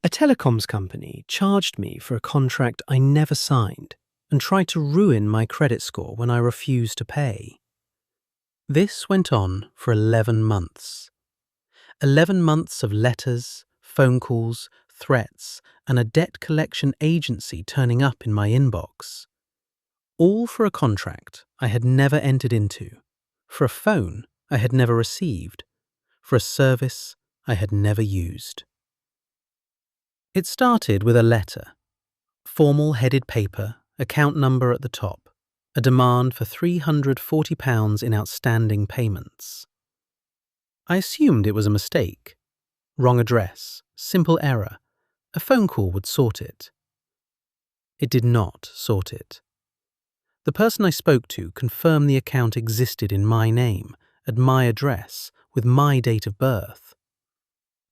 A telecoms company charged me for a contract I never signed and tried to ruin my credit score when I refused to pay. This went on for 11 months. 11 months of letters, phone calls, threats, and a debt collection agency turning up in my inbox. All for a contract I had never entered into, for a phone I had never received, for a service I had never used. It started with a letter, formal headed paper, account number at the top, a demand for £340 in outstanding payments. I assumed it was a mistake. Wrong address, simple error. A phone call would sort it. It did not sort it. The person I spoke to confirmed the account existed in my name, at my address, with my date of birth.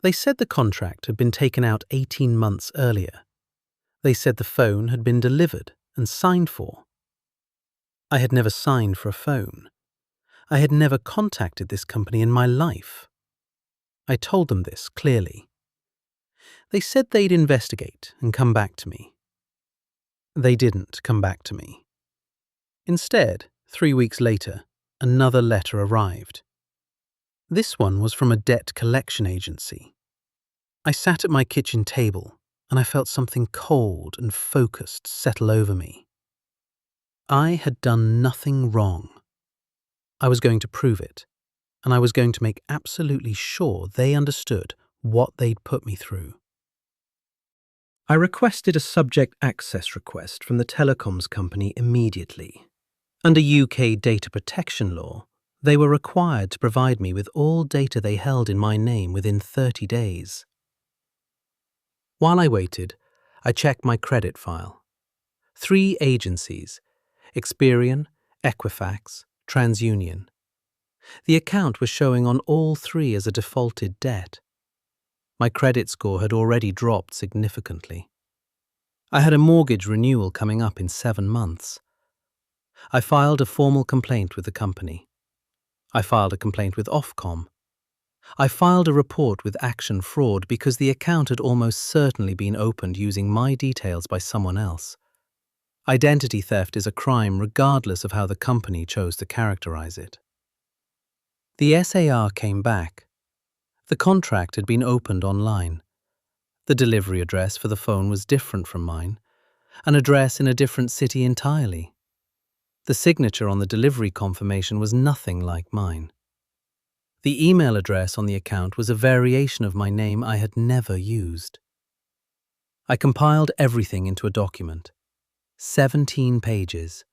They said the contract had been taken out 18 months earlier. They said the phone had been delivered and signed for. I had never signed for a phone. I had never contacted this company in my life. I told them this clearly. They said they'd investigate and come back to me. They didn't come back to me. Instead, 3 weeks later, another letter arrived. This one was from a debt collection agency. I sat at my kitchen table and I felt something cold and focused settle over me. I had done nothing wrong. I was going to prove it, and I was going to make absolutely sure they understood what they'd put me through. I requested a subject access request from the telecoms company immediately. Under UK data protection law, they were required to provide me with all data they held in my name within 30 days. While I waited, I checked my credit file. 3 agencies: Experian, Equifax, TransUnion. The account was showing on all 3 as a defaulted debt. My credit score had already dropped significantly. I had a mortgage renewal coming up in 7 months. I filed a formal complaint with the company. I filed a complaint with Ofcom. I filed a report with Action Fraud because the account had almost certainly been opened using my details by someone else. Identity theft is a crime regardless of how the company chose to characterize it. The SAR came back. The contract had been opened online. The delivery address for the phone was different from mine, an address in a different city entirely. The signature on the delivery confirmation was nothing like mine. The email address on the account was a variation of my name I had never used. I compiled everything into a document. 17 pages.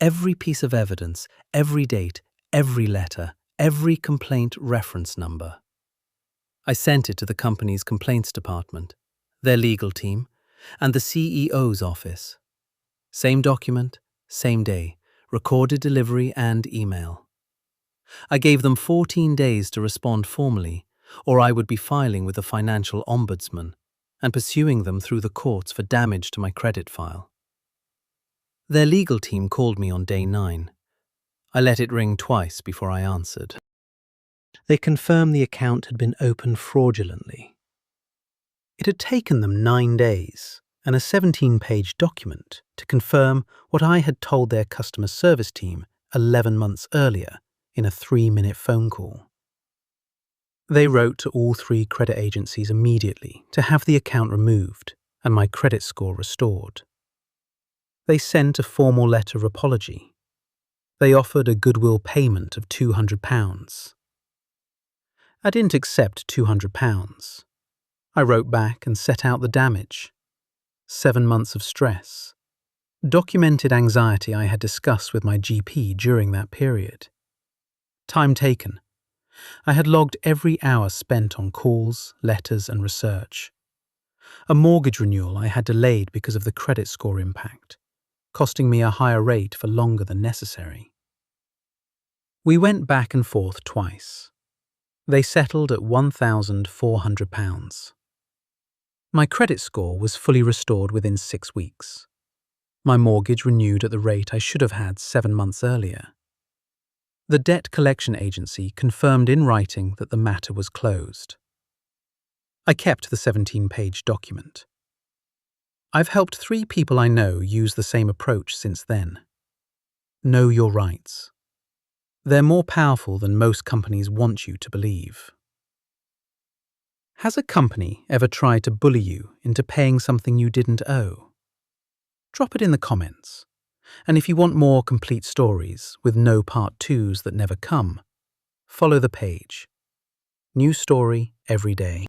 Every piece of evidence, every date, every letter, every complaint reference number. I sent it to the company's complaints department, their legal team, and the CEO's office. Same document, same day, recorded delivery and email. I gave them 14 days to respond formally, or I would be filing with the financial ombudsman and pursuing them through the courts for damage to my credit file. Their legal team called me on day 9. I let it ring twice before I answered. They confirmed the account had been opened fraudulently. It had taken them 9 days and a 17-page document to confirm what I had told their customer service team 11 months earlier in a 3-minute phone call. They wrote to all 3 credit agencies immediately to have the account removed and my credit score restored. They sent a formal letter of apology. They offered a goodwill payment of £200. I didn't accept £200. I wrote back and set out the damage. 7 months of stress. Documented anxiety I had discussed with my GP during that period. Time taken. I had logged every hour spent on calls, letters, and research. A mortgage renewal I had delayed because of the credit score impact, costing me a higher rate for longer than necessary. We went back and forth twice. They settled at £1,400. My credit score was fully restored within 6 weeks. My mortgage renewed at the rate I should have had 7 months earlier. The debt collection agency confirmed in writing that the matter was closed. I kept the 17-page document. I've helped 3 people I know use the same approach since then. Know your rights. They're more powerful than most companies want you to believe. Has a company ever tried to bully you into paying something you didn't owe? Drop it in the comments. And if you want more complete stories with no part 2s that never come, follow the page. New story every day.